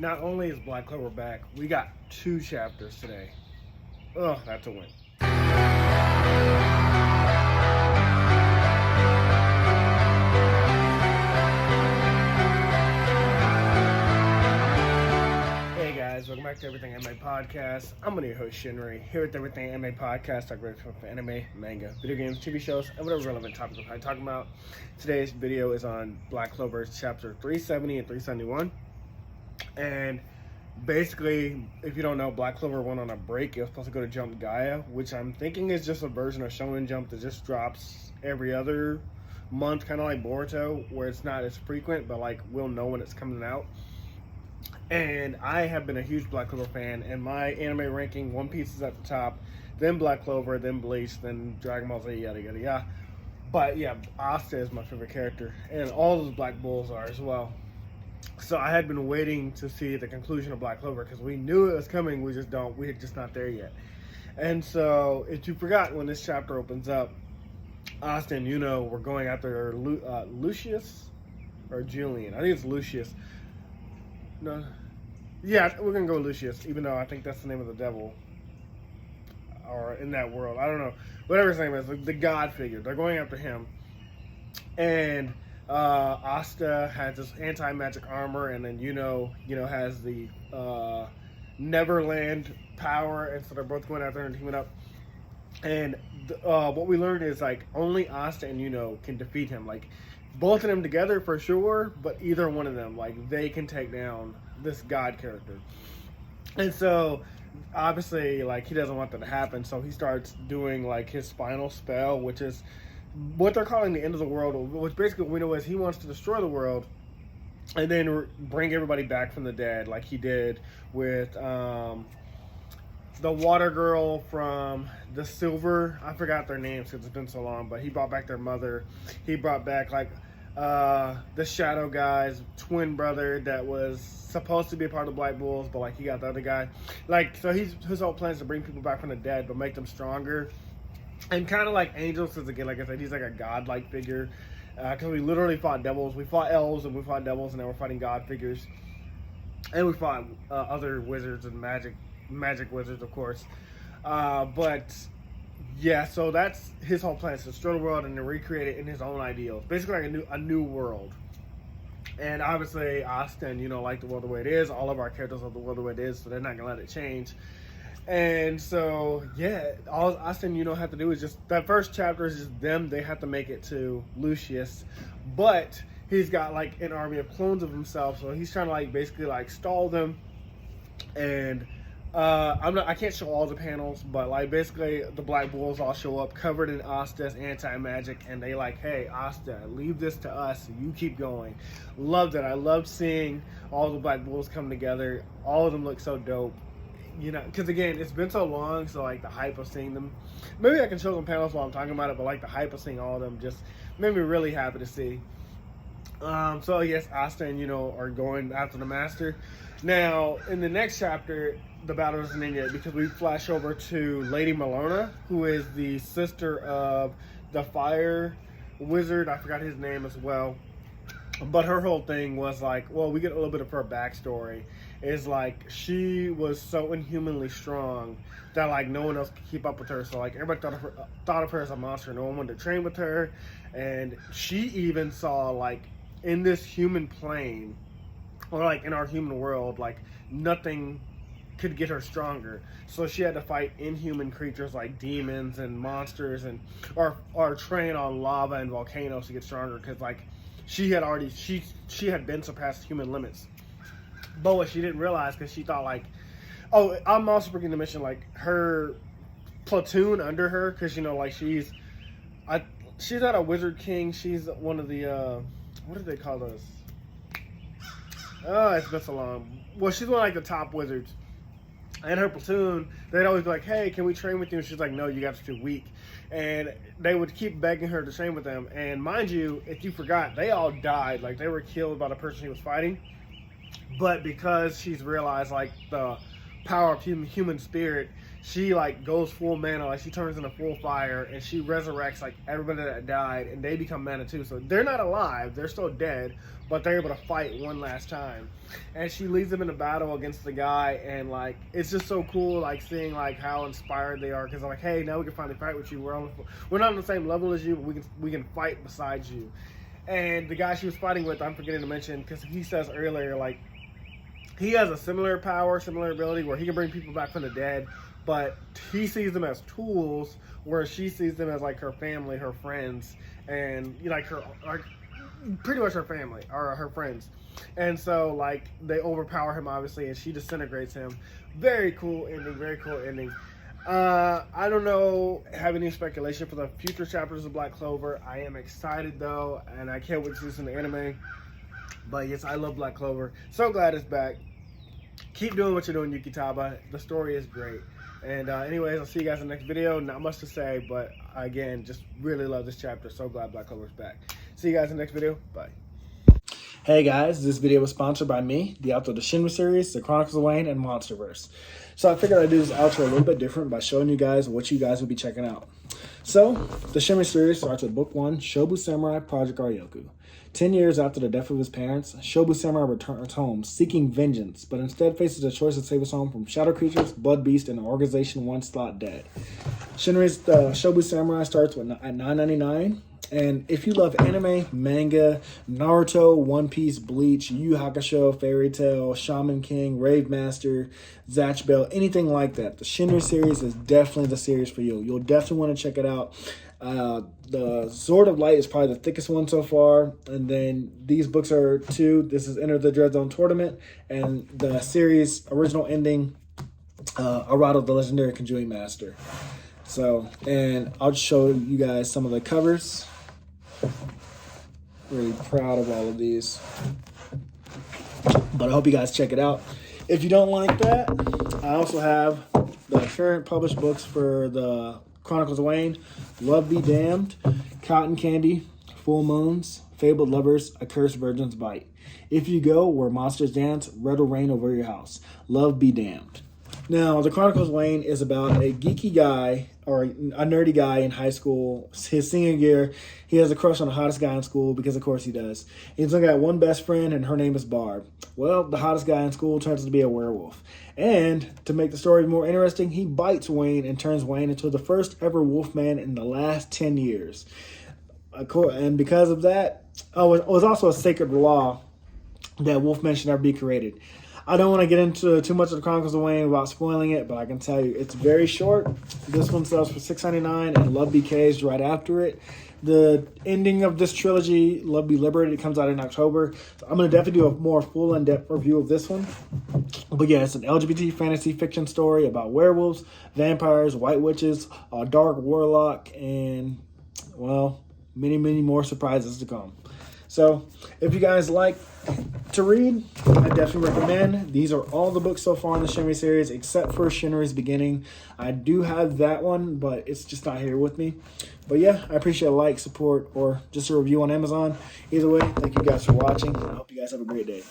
Not only is Black Clover back, we got 2 chapters today. Ugh, that's a win. Hey guys, welcome back to Everything Anime Podcast. I'm one of your host, Shinry, here with Everything Anime Podcast. I talk about anime, manga, video games, TV shows, and whatever relevant topics I'm talking about. Today's video is on Black Clover chapter 370 and 371. And basically, if you don't know, Black Clover went on a break. It was supposed to go to Jump Gaia, which I'm thinking is just a version of Shonen Jump that just drops every other month, kind of like Boruto, where it's not as frequent, but like we'll know when it's coming out. And I have been a huge Black Clover fan, and my anime ranking, One Piece is at the top, then Black Clover, then Bleach, then Dragon Ball Z, yada yada yada. But yeah, Asta is my favorite character, and all those Black Bulls are as well. So I had been waiting to see the conclusion of Black Clover because we knew it was coming. We're just not there yet. And so, if you forgot, when this chapter opens up, Asta and Yuno were going after Lucius or Julian. I think it's Lucius. No, yeah, we're gonna go with Lucius, even though I think that's the name of the devil, or in that world. I don't know, whatever his name is, the god figure. They're going after him, and Asta has this anti-magic armor, and then Yuno has the Neverland power, and so they're both going after her and teaming up. And what we learned is like only Asta and Yuno can defeat him. Like both of them together for sure, but either one of them, like they can take down this god character. And so obviously, like he doesn't want that to happen, so he starts doing like his final spell, which is what they're calling the end of the world, which basically what we know is he wants to destroy the world and then bring everybody back from the dead, like he did with the water girl from the silver, I forgot their names because it's been so long, but he brought back their mother. He brought back like the shadow guy's twin brother that was supposed to be a part of the Black Bulls, but like he got the other guy, like, so his whole plan is to bring people back from the dead but make them stronger. And kind of like Angels, because again, like I said, he's like a god-like figure. Because we literally fought devils. We fought elves and we fought devils, and now we're fighting god figures. And we fought other wizards and magic wizards, of course. But yeah, so that's his whole plan: is to destroy the world and to recreate it in his own ideals. Basically, like a new world. And obviously, Asta and like the world the way it is. All of our characters love the world the way it is, so they're not gonna let it change. And so, yeah, all Asta and have to do is just, that first chapter is just them. They have to make it to Lucius. But he's got, like, an army of clones of himself. So he's trying to, like, basically, like, stall them. And I can't show all the panels, but, like, basically the Black Bulls all show up covered in Asta's anti-magic. And they like, hey, Asta, leave this to us. You keep going. Loved it. I loved seeing all the Black Bulls come together. All of them look so dope. Because again, it's been so long, so like the hype of seeing them, maybe I can show some panels while I'm talking about it, but like the hype of seeing all of them just made me really happy to see. So yes, Asta and are going after the master. Now, in the next chapter, the battle doesn't end yet because we flash over to Lady Malona, who is the sister of the fire wizard. I forgot his name as well. But her whole thing was like, well, we get a little bit of her backstory. Is like she was so inhumanly strong that like no one else could keep up with her. So like everybody thought of her as a monster. No one wanted to train with her, and she even saw like in this human plane, or like in our human world, like nothing could get her stronger. So she had to fight inhuman creatures like demons and monsters, and or train on lava and volcanoes to get stronger because like she had been surpassed human limits. But what she didn't realize, because she thought like, oh, I'm also forgetting to mention like her platoon under her, because like she's not a wizard king. She's one of the what do they call those? Oh, it's been so long. Well, she's one of like the top wizards, and her platoon, they'd always be like, hey, can we train with you? And she's like, no, you guys are too weak. And they would keep begging her to train with them. And mind you, if you forgot, they all died. Like they were killed by the person she was fighting. But because she's realized like the power of human spirit, she like goes full mana, like she turns into full fire, and she resurrects like everybody that died, and they become mana too. So they're not alive, they're still dead, but they're able to fight one last time. And she leads them in a battle against the guy, and like it's just so cool, like seeing like how inspired they are, because they're like, hey, now we can finally fight with you. We're not on the same level as you, but we can fight besides you. And the guy she was fighting with, I'm forgetting to mention, because he says earlier, like, he has a similar power, similar ability, where he can bring people back from the dead, but he sees them as tools, where she sees them as, like, her family, her friends, and, like, pretty much her family, or her friends. And so, like, they overpower him, obviously, and she disintegrates him. Very cool ending, very cool ending. I don't know, have any speculation for the future chapters of Black Clover. I am excited though, and I can't wait to see this in the anime. But yes, I love Black Clover. So glad it's back. Keep doing what you're doing, Yuki Tabata. The story is great. And anyways, I'll see you guys in the next video. Not much to say, but again, just really love this chapter. So glad Black Clover's back. See you guys in the next video. Bye. Hey guys, this video was sponsored by me, the author of the Shinry series, the Chronicles of Wayne, and Monsterverse. So I figured I'd do this outro a little bit different by showing you guys what you guys will be checking out. So, the Shinry series starts with Book 1, Shobu Samurai Project Aryoku. 10 years after the death of his parents, Shobu Samurai returns home seeking vengeance, but instead faces a choice to save his home from shadow creatures, blood beasts, and an organization once thought dead. Shinry's Shobu Samurai starts at $9.99. And if you love anime, manga, Naruto, One Piece, Bleach, Yu Yu Hakusho, Fairy Tail, Shaman King, Rave Master, Zatch Bell, anything like that, the Shinry series is definitely the series for you. You'll definitely want to check it out. The Sword of Light is probably the thickest one so far. And then these books are 2. This is Enter the Dread Zone Tournament. And the series original ending, Arado, the Legendary Conjuring Master. So, and I'll just show you guys some of the covers. Really proud of all of these. But I hope you guys check it out. If you don't like that, I also have the current published books for the Chronicles of Wayne, Love Be Damned, Cotton Candy, Full Moons, Fabled Lovers, A Cursed Virgin's Bite. If You Go Where Monsters Dance, Red Will Rain Over Your House. Love Be Damned. Now, the Chronicles of Wayne is about a geeky guy, or a nerdy guy in high school. His senior year, he has a crush on the hottest guy in school, because of course he does. He's only got one best friend, and her name is Barb. Well, the hottest guy in school turns out to be a werewolf. And to make the story more interesting, he bites Wayne and turns Wayne into the first ever wolfman in the last 10 years. And because of that, it was also a sacred law that wolfmen should never be created. I don't want to get into too much of the Chronicles of Wayne without spoiling it, but I can tell you it's very short. This one sells for $6.99, and Love Be Caged right after it. The ending of this trilogy, Love Be Liberated, comes out in October. So I'm going to definitely do a more full in-depth review of this one. But yeah, it's an LGBT fantasy fiction story about werewolves, vampires, white witches, a dark warlock, and, well, many, many more surprises to come. So if you guys like to read, I definitely recommend. These are all the books so far in the Shinry series, except for Shinry's Beginning. I do have that one, but it's just not here with me. But yeah, I appreciate a like, support, or just a review on Amazon. Either way, thank you guys for watching. I hope you guys have a great day.